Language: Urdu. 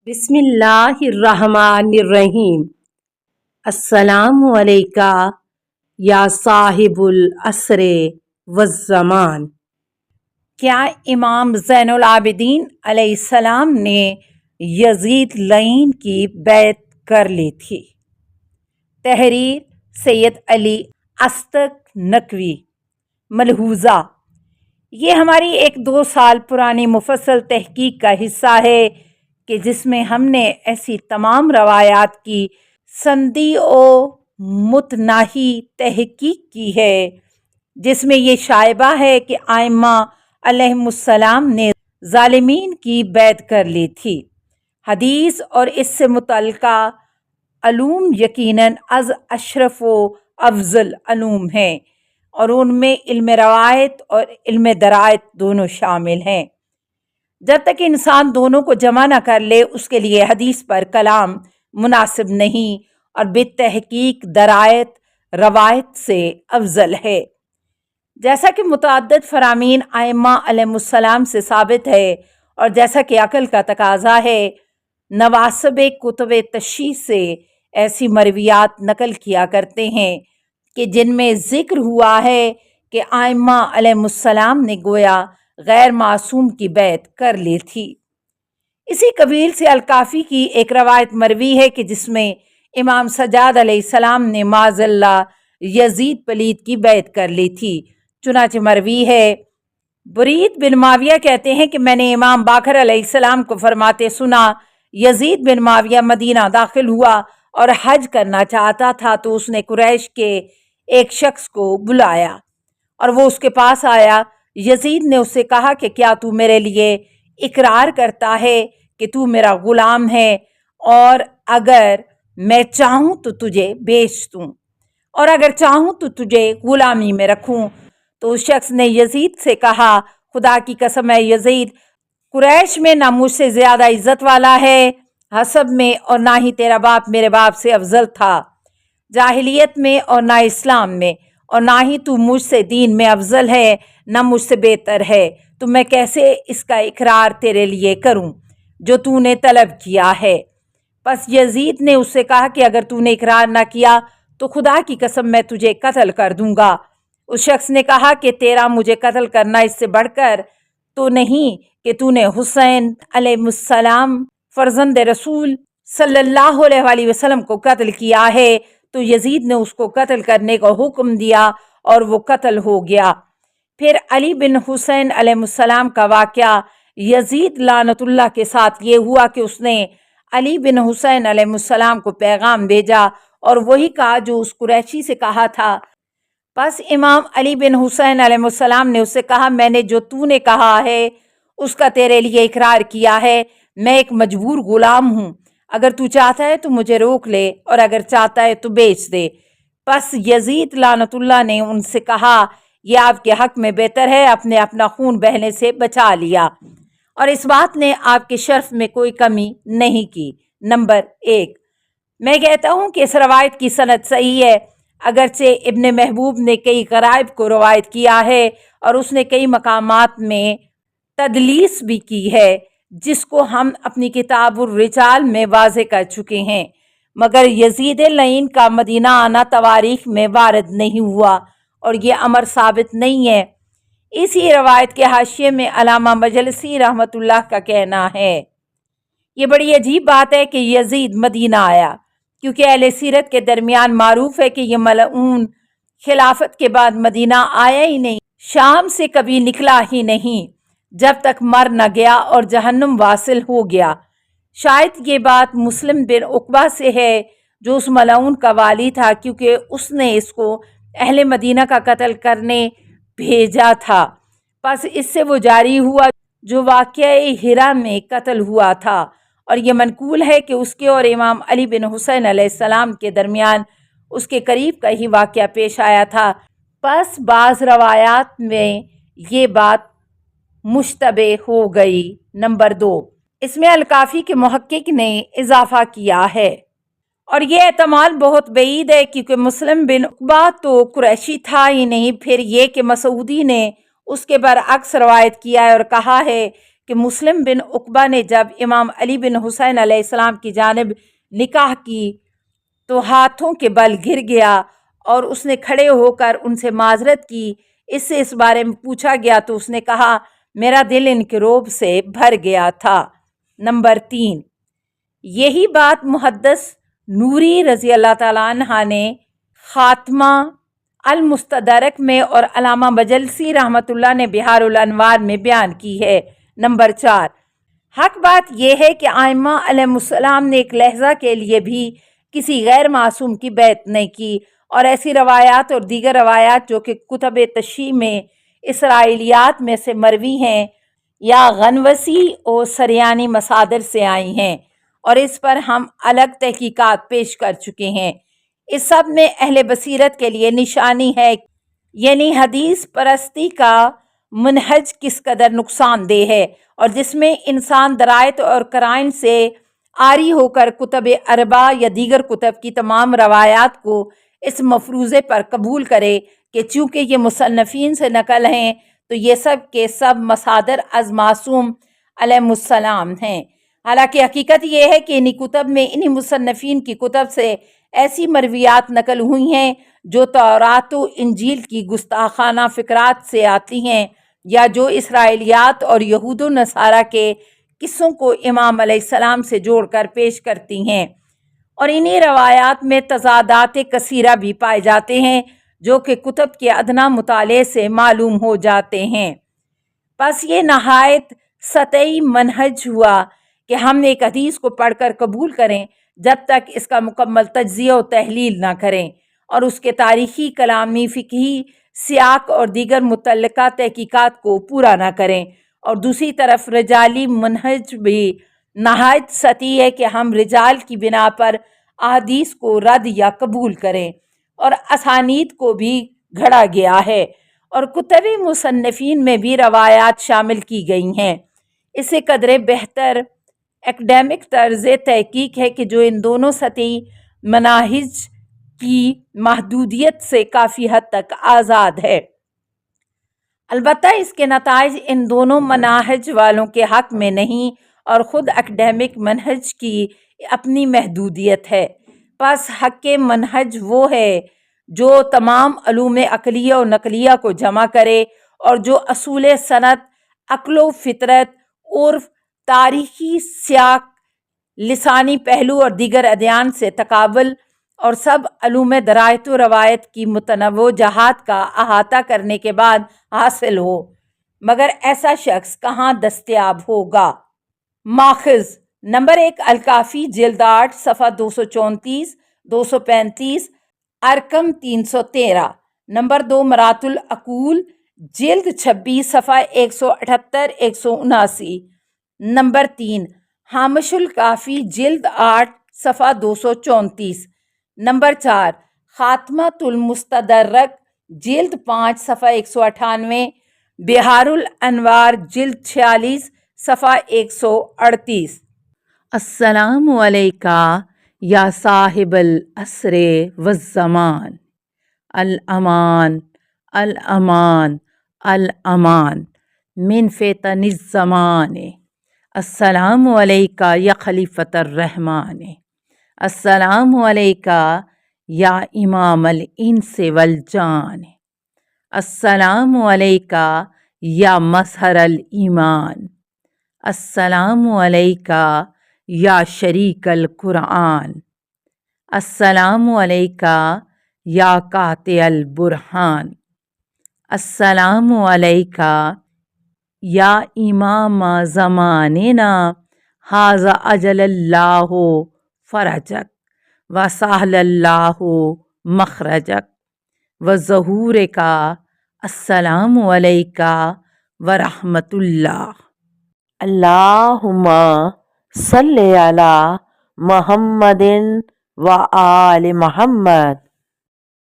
بسم اللہ الرحمن الرحیم۔ السلام علیکہ یا صاحب العصر والزمان۔ کیا امام زین العابدین علیہ السلام نے یزید لعین کی بیعت کر لی تھی؟ تحریر سید علی اصطق نقوی۔ ملحوظہ: یہ ہماری 1-2 سال پرانی مفصل تحقیق کا حصہ ہے کہ جس میں ہم نے ایسی تمام روایات کی سندی و متناہی تحقیق کی ہے جس میں یہ شائبہ ہے کہ ائمہ علیہم السلام نے ظالمین کی بیعت کر لی تھی۔ حدیث اور اس سے متعلقہ علوم یقیناً از اشرف و افضل علوم ہیں اور ان میں علم روایت اور علم درایت دونوں شامل ہیں۔ جب تک انسان دونوں کو جمع نہ کر لے اس کے لیے حدیث پر کلام مناسب نہیں اور بالتحقیق درایت روایت سے افضل ہے، جیسا کہ متعدد فرامین ائمہ علیہم السلام سے ثابت ہے اور جیسا کہ عقل کا تقاضا ہے۔ نواسب کتب تشیع سے ایسی مرویات نقل کیا کرتے ہیں کہ جن میں ذکر ہوا ہے کہ ائمہ علیہم السلام نے گویا غیر معصوم کی بیعت کر لی تھی۔ اسی قبیل سے الکافی کی ایک روایت مروی ہے کہ جس میں امام سجاد علیہ السلام نے معاذ اللہ یزید پلید کی بیعت کر لی تھی۔ چنانچہ مروی ہے، برید بن معاویہ کہتے ہیں کہ میں نے امام باقر علیہ السلام کو فرماتے سنا، یزید بن معاویہ مدینہ داخل ہوا اور حج کرنا چاہتا تھا تو اس نے قریش کے ایک شخص کو بلایا اور وہ اس کے پاس آیا۔ یزید نے اس سے کہا کہ کیا تو میرے لیے اقرار کرتا ہے کہ تو میرا غلام ہے اور اگر میں چاہوں تو تجھے بیچ دوں اور اگر چاہوں تو تجھے غلامی میں رکھوں؟ تو اس شخص نے یزید سے کہا، خدا کی قسم ہے یزید، قریش میں نہ مجھ سے زیادہ عزت والا ہے حسب میں اور نہ ہی تیرا باپ میرے باپ سے افضل تھا جاہلیت میں اور نہ اسلام میں، اور نہ ہی تو مجھ سے دین میں افضل ہے نہ مجھ سے بہتر ہے، تو میں کیسے اس کا اقرار تیرے لیے کروں جو تو نے طلب کیا ہے؟ پس یزید نے اس سے کہا کہ اگر تو نے اقرار نہ کیا تو خدا کی قسم میں تجھے قتل کر دوں گا۔ اس شخص نے کہا کہ تیرا مجھے قتل کرنا اس سے بڑھ کر تو نہیں کہ تو نے حسین علیہ السلام فرزند رسول صلی اللہ علیہ وآلہ وسلم کو قتل کیا ہے؟ تو یزید نے اس کو قتل کرنے کا حکم دیا اور وہ قتل ہو گیا۔ پھر علی بن حسین علیہ السلام کا واقعہ یزید لعنت اللہ کے ساتھ یہ ہوا کہ اس نے علی بن حسین علیہ السلام کو پیغام بھیجا اور وہی کہا جو اس قریشی سے کہا تھا۔ پس امام علی بن حسین علیہ السلام نے اس سے کہا، میں نے جو تو نے کہا ہے اس کا تیرے لیے اقرار کیا ہے، میں ایک مجبور غلام ہوں، اگر تو چاہتا ہے تو مجھے روک لے اور اگر چاہتا ہے تو بیچ دے۔ پس یزید لعنت اللہ نے ان سے کہا، یہ آپ کے حق میں بہتر ہے، اپنا خون بہنے سے بچا لیا اور اس بات نے آپ کے شرف میں کوئی کمی نہیں کی۔ نمبر 1، میں کہتا ہوں کہ اس روایت کی سند صحیح ہے، اگرچہ ابن محبوب نے کئی غرائب کو روایت کیا ہے اور اس نے کئی مقامات میں تدلیس بھی کی ہے جس کو ہم اپنی کتاب الرجال میں واضح کر چکے ہیں، مگر یزید لعین کا مدینہ آنا تواریخ میں وارد نہیں ہوا اور یہ امر ثابت نہیں ہے۔ اسی روایت کے حاشیے میں علامہ مجلسی رحمۃ اللہ کا کہنا ہے، یہ بڑی عجیب بات ہے کہ یزید مدینہ آیا، کیونکہ اہل سیرت کے درمیان معروف ہے کہ یہ ملعون خلافت کے بعد مدینہ آیا ہی نہیں، شام سے کبھی نکلا ہی نہیں جب تک مر نہ گیا اور جہنم واصل ہو گیا۔ شاید یہ بات مسلم بن عقبہ سے ہے جو اس ملعون کا والی تھا، کیونکہ اس نے اس کو اہل مدینہ کا قتل کرنے بھیجا تھا، پس اس سے وہ جاری ہوا جو واقعہ ہرا میں قتل ہوا تھا، اور یہ منقول ہے کہ اس کے اور امام علی بن حسین علیہ السلام کے درمیان اس کے قریب کا ہی واقعہ پیش آیا تھا۔ پس بعض روایات میں یہ بات مشتبہ ہو گئی۔ نمبر 2، اس میں الکافی کے محقق نے اضافہ کیا ہے اور یہ احتمال بہت بعید ہے کیونکہ مسلم بن عقبہ تو قریشی تھا ہی نہیں، پھر یہ کہ مسعودی نے اس کے برعکس روایت کیا ہے اور کہا ہے کہ مسلم بن عقبہ نے جب امام علی بن حسین علیہ السلام کی جانب نکاح کی تو ہاتھوں کے بل گر گیا اور اس نے کھڑے ہو کر ان سے معذرت کی۔ اس سے اس بارے میں پوچھا گیا تو اس نے کہا میرا دل ان کے روب سے بھر گیا تھا۔ نمبر 3، یہی بات محدث نوری رضی اللہ تعالیٰ عنہ نے خاتمہ المستدرک میں اور علامہ مجلسی رحمۃ اللہ نے بحار الانوار میں بیان کی ہے۔ نمبر 4، حق بات یہ ہے کہ ائمہ علیہم السلام نے ایک لحظہ کے لیے بھی کسی غیر معصوم کی بیعت نہیں کی، اور ایسی روایات اور دیگر روایات جو کہ کتب تشیع میں اسرائیلیات میں سے مروی ہیں یا غنوسی اور سریانی مصادر سے آئی ہیں، اور اس پر ہم الگ تحقیقات پیش کر چکے ہیں۔ اس سب میں اہل بصیرت کے لیے نشانی ہے، یعنی حدیث پرستی کا منہج کس قدر نقصان دہ ہے، اور جس میں انسان درائت اور قرائن سے عاری ہو کر کتب اربع یا دیگر کتب کی تمام روایات کو اس مفروضے پر قبول کرے کہ چونکہ یہ مصنفین سے نقل ہیں تو یہ سب کے سب مصادر از معصوم علیہ السلام ہیں۔ حالانکہ حقیقت یہ ہے کہ انہی کتب میں انہی مصنفین کی کتب سے ایسی مرویات نقل ہوئی ہیں جو تورات و انجیل کی گستاخانہ فقرات سے آتی ہیں، یا جو اسرائیلیات اور یہود و نصارہ کے قصوں کو امام علیہ السلام سے جوڑ کر پیش کرتی ہیں، اور انہی روایات میں تضادات کثیرہ بھی پائے جاتے ہیں جو کہ کتب کے ادنیٰ مطالعے سے معلوم ہو جاتے ہیں۔ بس یہ نہایت سطحی منہج ہوا کہ ہم ایک حدیث کو پڑھ کر قبول کریں جب تک اس کا مکمل تجزیہ و تحلیل نہ کریں، اور اس کے تاریخی، کلامی، فقہی سیاق اور دیگر متعلقہ تحقیقات کو پورا نہ کریں، اور دوسری طرف رجالی منہج بھی نہایت سطحی ہے کہ ہم رجال کی بنا پر احادیث کو رد یا قبول کریں، اور اسانید کو بھی گھڑا گیا ہے، اور کتب مصنفین میں بھی روایات شامل کی گئی ہیں۔ اس سے قدرے بہتر ایکڈیمک طرز تحقیق ہے کہ جو ان دونوں سطحی مناہج کی محدودیت سے کافی حد تک آزاد ہے۔ البتہ اس کے نتائج ان دونوں مناہج والوں کے حق میں نہیں، اور خود ایکڈیمک منہج کی اپنی محدودیت ہے۔ پس حق منہج وہ ہے جو تمام علوم عقلیہ و نقلیہ کو جمع کرے، اور جو اصول سنت، عقل و فطرت، عرف، تاریخی سیاق، لسانی پہلو اور دیگر ادیان سے تقابل اور سب علوم درایت و روایت کی متنوع جہات کا احاطہ کرنے کے بعد حاصل ہو، مگر ایسا شخص کہاں دستیاب ہوگا؟ ماخذ: نمبر 1 الکافی جلد 8 صفحہ 234 235 ارقم 313۔ نمبر 2 مرات العقول جلد 26 صفحہ 178 179۔ نمبر 3 ہامش الکافی جلد 8 صفحہ 234۔ نمبر 4 خاتمۃ المستدرک جلد 5 صفحہ 198۔ بحار الانوار جلد 46 صفحہ 138۔ السلام علیکہ یا صاحب العصر والزمان، الامان الامان الامان من فتن الزمان، السلام علیکہ یا خلیفۃ الرحمن، السلام علیکہ یا امام الانس والجان، السلام علیکہ یا مظہر الایمان، السلام علیکہ یا شریک القرآن، السلام علیکہ یا قاطع البرہان، السلام علیکہ یا امام زماننا ھذا اجل اللہ فرجک وسہل اللہ مخرجک وظہورک، السلام علیکہ ورحمۃ اللہ۔ اللہم صلی علی محمد و آل محمد۔